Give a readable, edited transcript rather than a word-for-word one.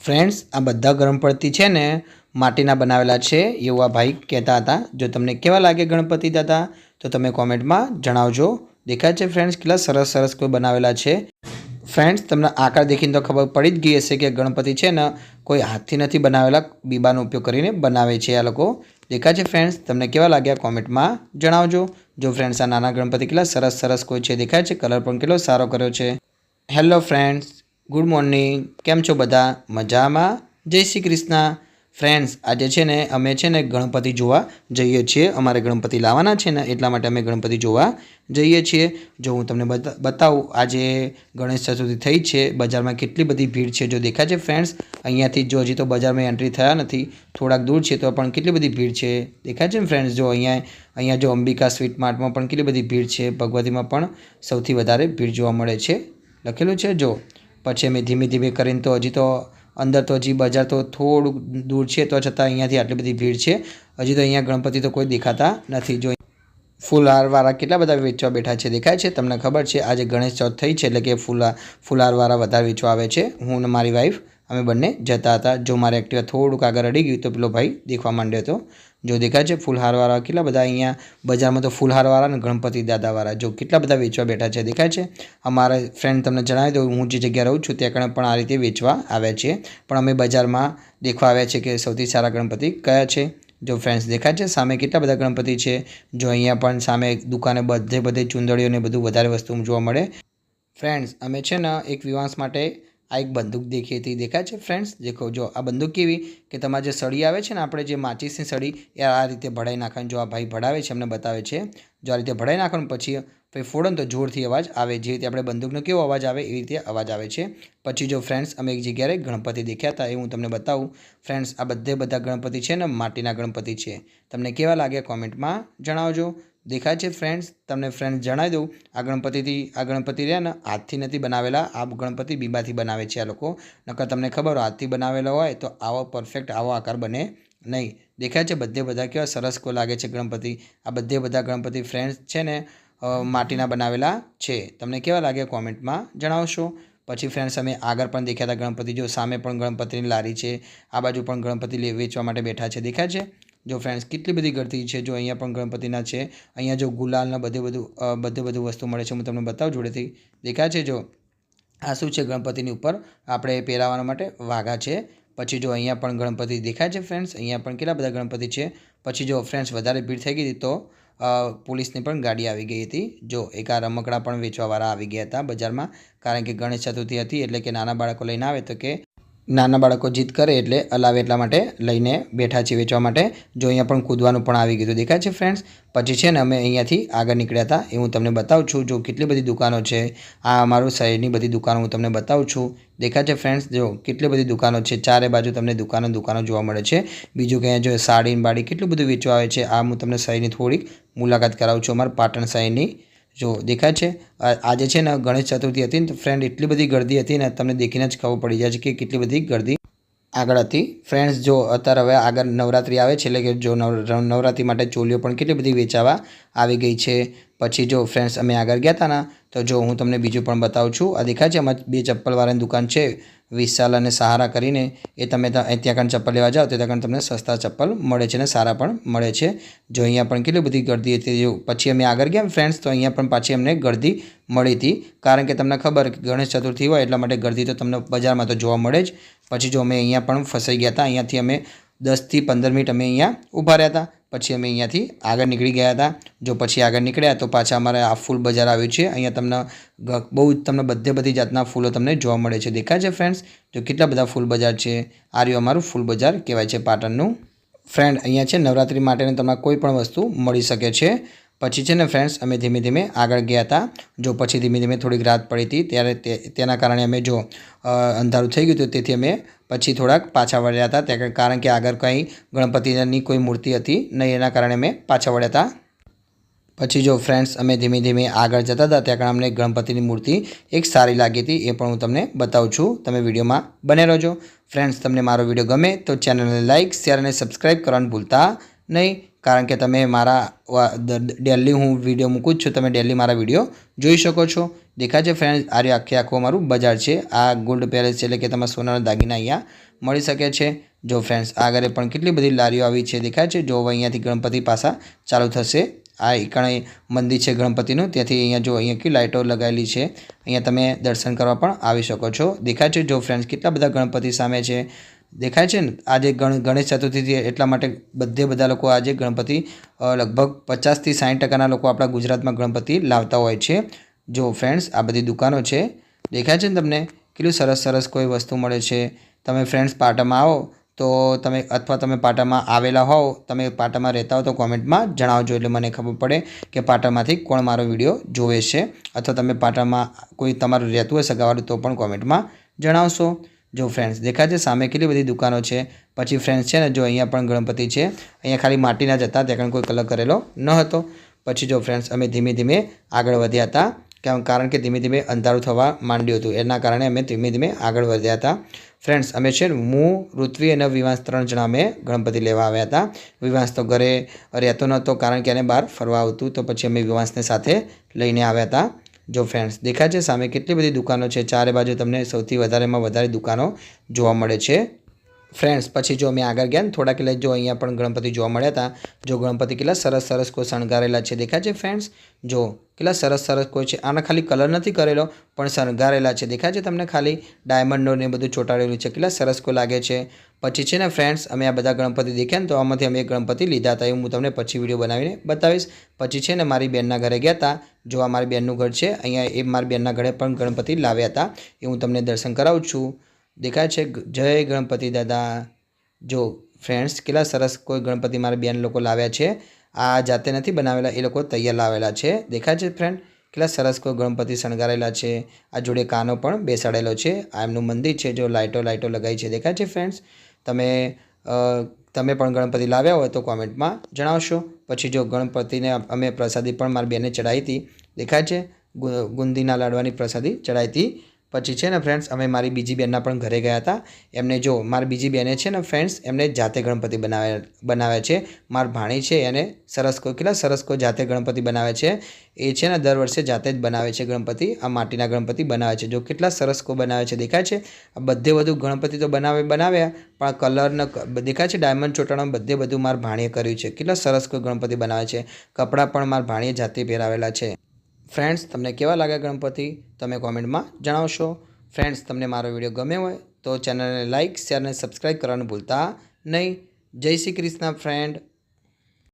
Friends आ बधा गणपति है ने माटीना बनावेला छे एवुं आ भाई कहता हता। जो तमने केवा लागे गणपति दादा तो तमे कॉमेंट में जणावजो। देखाय छे फ्रेंड्स केटला सरस सरस कोई बनावेला छे। फ्रेंड्स तमने आकार देखीने तो खबर पड़ी ज गई हशे कि गणपति छे ने कोई हाथथी नथी बनावेला, बीबानो उपयोग करीने बनावे छे आ लोको। देखाय छे फ्रेंड्स तमने केवा लाग्या कॉमेंट में जणावजो। जो फ्रेंड्स आ नाना गणपति केटला सरस सरस कोई छे। देखाय छे कलर पण केटलो सारो कर्यो छे। हेलो फ्रेंड्स, गुड मॉर्निंग, केम छो बधा? मजामां? जय श्री कृष्ण। फ्रेंड्स आज है ने अमे छे ने गणपति जोवा जईए छीए। अमारे गणपति लावाना छे ने एटला माटे अमे गणपति जोवा जईए छीए। जो हूँ तमने बताऊँ, आज गणेश चतुर्थी थई छे। बजार में केटली बधी भीड़ छे जो देखाय छे फ्रेंड्स। अहींयाथी जो हजी तो बजार में एंट्री थया नथी, थोड़ाक दूर छे तो पण केटली बधी भीड़ छे देखाय छे फ्रेंड्स। जो अहींया जो अंबिका स्वीट मार्ट में पण केटली बधी भीड़ छे। भगवती में पण सौथी वधारे भीड़ जोवा मळे छे, लखेलुं छे। जो पछी अमे धीमे धीमे करीने तो हजी तो अंदर तो हजी बजार तो थोड़ું दूर है, तो छतां अहींयाथी आटली बधी भीड़ है। हजी तो अहींया गणपति तो कोई देखाता नहीं। जो फूलहारवाळा केटला बधा वेचवा बैठा है देखाय छे। तमने खबर है आज गणेश चौथ थई छे एटले के फूलहारवाळा वधारे वेचवा आवे छे। हूँ ने मारी वाइफ अमे बंने जता हता। जो मारे एक्टिवा थोड़ુંક आगळ अड़ी गयुं तो पेलो भाई देखवा मांड्यो हतो। जो देखाय छे फूलहारवाळा केटला बधा अहींया बजार में तो फूलहारवाळा ने गणपति दादावाळा जो केटला बधा वेचवा बैठा है देखाय छे। अमारा फ्रेंड तमने जणावी दઉં, हूँ जे जग्याए रहूँ छुं त्यां कणे पण आ रीते वेचवा आव्या छे। पण अमे बजार में देखवा आव्या छे के सौथी सारा गणपति कया छे। जो फ्रेंड्स देखाय छे सामे केटला बधा गणपति छे। जो अहींया पण सामे दुकाने बधे बधे चूंदड़ीओ ने बधुं वधारे वस्तु जोवा मळे। फ्रेंड्स अमे छे ने एक विवांस माटे आ एक बंदूक देखी थी देखाय छे फ्रेंड्स। देखो जो आ बंदूक केवी के तमारे जे सળી आवे छे ने आपणे जे माचीसनी सળી ए आ रीते भड़ाई नाखवानी। जो आ भाई भड़ावे छे अमने बतावे छे। जो आ रीते भड़ाई नाखवानी पछी फोड़ो तो जोरथी अवाज आवे। जे रीते आपणे बंदूकनो केवो अवाज आवे ए रीते अवाज आवे छे। पछी जो फ्रेंड्स अमे एक जग्याए गणपति देख्या हता ए हूँ तमने बतावुं। फ्रेंड्स आ बधा गणपति छे ने माटीना गणपति छे। तमने केवा लाग्या कॉमेंट में जणावजो। देखाय छे फ्रेंड्स तमने फ्रेंड्स जणावी दઉં, आ गणपति रह्या ने हाथथी नथी बनावेला। आ गणपति बीबाथी बनावे छे आ लोको। नकर तमने खबर हो हाथथी बनावेला होय तो आवो परफेक्ट आवो आकार बने नहीं। देखाय छे बधे बधा केवा सरस को लागे छे गणपति। आ बधे बधा गणपति फ्रेंड्स छे ने माटीना बनावेला छे। तमने केवा लागे कॉमेंट में जणावशो। पछी फ्रेंड्स अमे आगळ पण देख्या हता गणपति। जो सामे पण गणपतिनी लारी छे, आ बाजू पण गणपति वेचवा माटे बैठा छे देखाय छे। जो फ्रेंड्स केटली बधी गर्दी है। जो अहींया पण गणपतिना छे। अहींया जो गुलाल ने बधे बधुं वस्तु मळे छे। हूँ तमने बतावुं जोडेथी देखाय छे। जो आ शुं छे गणपतिनी उपर आपणे पेरावा माटे वाघा छे। पछी जो अहींया पण गणपति देखाय छे फ्रेंड्स। अहींया पण केटला बधा गणपति छे। पछी जो फ्रेंड्स वधारे भीड़ थई गई तो पोलीसनी पण गाड़ी आवी गई हती। जो एक आ रमकड़ा पण वेचवावाळा आवी गया हता बजार में। कारण के गणेश चतुर्थी हती एटले के नाना बाळको लईने आवे तो के नाना बाळको जीद करे एटले अलावे एटला माटे लईने बेठा छे वेचवा माटे। जो अहींया पण कूदवानुं पण आवी गयुं देखाय छे फ्रेंड्स। पछी छे ने अमे अहींयाथी आगळ निकळ्या हता ए हूँ तमने बतावुं छुं। जो केटली बधी दुकानो छे। आ अमारुं शहेरनी बधी दुकानो हूँ तमने बतावुं छुं। देखाय छे फ्रेंड्स। जो केटली बधी दुकानो छे, चारे बाजू तमने दुकानो जोवा मळे छे। बीजुं के जो साड़ी ने बाड़ी केटલું બધું વેચવા આવે છે। आ हूँ तमने शहेरनी थोड़ीक मुलाकात करावुं छुं अमारा पाटण शहेरनी। जो देखाय छे आज छे ने गणेश चतुर्थी हती तो फ्रेंड एटली बधी गर्दी हती ने तमने देखीने ज खबर पड़ी जाय छे कि केटली बधी गर्दी आगळ हती। फ्रेंड्स जो अत्यारे हवे आगळ नवरात्रि आवे छे एटले के जो नवरात्रि माटे चोलीओ पण केटली बधी वेचावा आवी गई छे। पछी जो फ्रेंड्स अमे आगळ गया था ना तो जो हूँ तमने बीजुं पण बतावुं छुं। आ देखाय छे अमारी बे चप्पलवाळानी दुकान छे विशाल अने सहारा करीने। ए तमे त्यां कण चप्पल लेवा जाओ तो त्यां कण तमने सस्ता चप्पल मळे छे ने सारा पण मळे छे। जो अहींया पण केटली बधी गर्दी हती। जो पछी अमे आगळ गया फ्रेंड्स तो अहींया पण पाછી अमने गर्दी मळी हती। कारण के तमने खबर गणेश चतुर्थी होय एटला माटे गर्दी तो तमने बजारमां तो जोवा मळे ज। पछी जो अमे अहींया पण फसाई गया था। अहींयाथी अमे 10 થી 15 मिनिट अमे अहींया ऊभा रह्या हता। पछी अमे अहींयाथी आगळ निकળી ગયા હતા। जो पछी आगळ નીકળ્યા तो पाछा अमारे आ फूल बजार आव्युं छे। अहींया तमने बहु तमने बधी जातना फूलो तमने जोवा मळे छे देखाय छे फ्रेंड्स। जो केटला बधा फूल बजार छे। आ रह्युं अमारुं फूल बजार कहेवाय छे पाटणनुं। फ्रेंड अहींया छे नवरात्रि माटेनी तमने कोई पण वस्तु मळी शके छे। पछी छे ने फ्रेंड्स अमे धीमे धीमे आगळ गया था। जो पछी धीमे धीमे थोड़ीक रात पड़ी थी त्यारे तेना कारणे अमे जो अंधारुं थई गयुं हतुं तेथी अमे पछी थोड़ाक पाछा वळ्या हता। त्या कारण के आगळ कंई गणपतिनी कोई मूर्ति हती नहीं एना कारणे अमे पाछा वळ्या हता। पछी जो फ्रेंड्स अमे धीमे धीमे आगळ जता हता त्यां कणे अमने गणपतिनी मूर्ति एक सारी लागी हती ए पण हूँ तमने बतावुं छुं। तमे विडियोमां बने रहेजो। फ्रेंड्स तमने मारो विडियो गमे तो चेनलने लाइक शेर अने सब्सक्राइब करवानुं भूलता नहीं। कारण के तमे मारा डेली हूँ विडियो मूकું છું, तमे डेली मारा विडियो जोई शको छो। દેખાય છે ફ્રેન્ડ્સ, આ રહ્યું આખું અમારું બજાર છે. આ ગોલ્ડ પેલેસ છે, એટલે કે તમારા સોનાના દાગીના અહીંયા મળી શકે છે. જો ફ્રેન્ડ્સ, આગળ પણ કેટલી બધી લારીઓ આવી છે દેખાય છે. જો અહીંયાથી ગણપતિ પાસા ચાલુ થશે. આ એકણે મંદિર છે ગણપતિનું, ત્યાંથી અહીંયા જો અહીંયા કેવી લાઇટો લગાવેલી છે. અહીંયા તમે દર્શન કરવા પણ આવી શકો છો. દેખાય છે જો ફ્રેન્ડ્સ, કેટલા બધા ગણપતિ સામે છે દેખાય છે ને. આજે ગણેશ ચતુર્થી એટલા માટે બધા લોકો આજે ગણપતિ લગભગ 50થી 60% લોકો આપણા ગુજરાતમાં ગણપતિ લાવતા હોય છે. જો ફ્રેન્ડ્સ, આ બધી દુકાનો છે દેખાય છે ને તમને, કેટલું સરસ કોઈ વસ્તુ મળે છે. તમે ફ્રેન્ડ્સ પાટણમાં આવો તો તમે, અથવા તમે પાટણમાં આવેલા હોવ, તમે પાટણમાં રહેતા હો તો કોમેન્ટમાં જણાવજો, એટલે મને ખબર પડે કે પાટણમાંથી કોણ મારો વિડીયો જોવે છે. અથવા તમે પાટણમાં કોઈ તમારું રહેતું હોય સગાવાળું તો પણ કોમેન્ટમાં જણાવશો. જો ફ્રેન્ડ્સ, દેખાય છે સામે કેટલી બધી દુકાનો છે. પછી ફ્રેન્ડ્સ છે ને, જો અહીંયા પણ ગણપતિ છે. અહીંયા ખાલી માટીના જ હતા, ત્યાં કોઈ કલર કરેલો ન હતો. પછી જો ફ્રેન્ડ્સ, અમે ધીમે ધીમે આગળ વધ્યા હતા, કારણ કે ધીમે ધીમે અંધારું થવા માંડ્યું હતું. એના કારણે અમે ધીમે ધીમે આગળ વધ્યા હતા. ફ્રેન્ડ્સ, અમે છે હું, ઋત્વી અને વિવાંશ 3 જણા અમે ગણપતિ લેવા આવ્યા હતા. વિવાંશ તો ઘરે રહેતો નહોતો, કારણ કે એને બહાર ફરવા આવતું, તો પછી અમે વિવાંશને સાથે લઈને આવ્યા હતા. જો ફ્રેન્ડ્સ, દેખાય છે સામે કેટલી બધી દુકાનો છે. ચારે બાજુ તમને સૌથી વધારેમાં વધારે દુકાનો જોવા મળે છે. ફ્રેન્ડ્સ, પછી જો અમે આગળ ગયા ને થોડાક, એટલે જો અહીંયા પણ ગણપતિ જોવા મળ્યા હતા. જો ગણપતિ કેટલા સરસ કોઈ શણગારેલા છે દેખાય છે ફ્રેન્ડ્સ. જો કેટલા સરસ કોઈ છે. આના ખાલી કલર નથી કરેલો, પણ શણગારેલા છે દેખાય છે તમને. ખાલી ડાયમંડનો ને બધું ચોંટાડેલું છે. કેટલા સરસ કોઈ લાગે છે. પછી છે ને ફ્રેન્ડ્સ, અમે આ બધા ગણપતિ દેખ્યા ને, તો આમાંથી અમે એક ગણપતિ લીધા હતા. એવું હું તમને પછી વિડીયો બનાવીને બતાવીશ. પછી છે ને, મારી બહેનના ઘરે ગયા હતા. જો આ મારી બહેનનું ઘર છે અહીંયા, એ મારી બહેનના ઘરે પણ ગણપતિ લાવ્યા હતા. એ હું તમને દર્શન કરાવું છું. દેખાય છે. જય ગણપતિ દાદા. જો ફ્રેન્ડ્સ, કેટલા સરસ કોઈ ગણપતિ મારા બેન લોકો લાવ્યા છે. આ જાતે નથી બનાવેલા, એ લોકો તૈયાર લાવેલા છે. દેખાય છે ફ્રેન્ડ, કેટલા સરસ કોઈ ગણપતિ શણગારેલા છે. આ જોડે કાનો પણ બેસાડેલો છે. આ એમનું મંદિર છે. જો લાઇટો લગાવી છે દેખાય છે ફ્રેન્ડ્સ. તમે પણ ગણપતિ લાવ્યા હોય તો કોમેન્ટમાં જણાવશો. પછી જો ગણપતિને અમે પ્રસાદી પણ મારી બેને ચડાવી હતી દેખાય છે. ગુંદીના લાડવાની પ્રસાદી ચડાવી હતી. પછી છે ને ફ્રેન્ડ્સ, અમે મારી બીજી બહેનના પણ ઘરે ગયા હતા. એમને જો મારી બીજી બહેને છે ને ફ્રેન્ડ્સ, એમને જાતે ગણપતિ બનાવ્યા છે. મારી ભાણી છે એને કેટલા સરસ કોઈ જાતે ગણપતિ બનાવે છે. એ છે ને દર વર્ષે જાતે જ બનાવે છે ગણપતિ. આ માટીના ગણપતિ બનાવે છે. જો કેટલા સરસ કોઈ બનાવે છે દેખાય છે. આ બધું ગણપતિ તો બનાવ્યા, પણ કલરને દેખાય છે ડાયમંડ ચોટાડો બધું મારી ભાણીએ કર્યું છે. કેટલા સરસ કોઈ ગણપતિ બનાવે છે. કપડાં પણ મારી ભાણીએ જાતે પહેરાવેલા છે. ફ્રેન્ડ્સ, તમને કેવા લાગ્યા ગણપતિ, તમે કોમેન્ટમાં જણાવશો. ફ્રેન્ડ્સ, તમને મારો વિડીયો ગમ્યો હોય તો ચેનલને લાઇક, શેર અને સબસ્ક્રાઈબ કરવાનું ભૂલતા નહીં. જય શ્રી કૃષ્ણ ફ્રેન્ડ.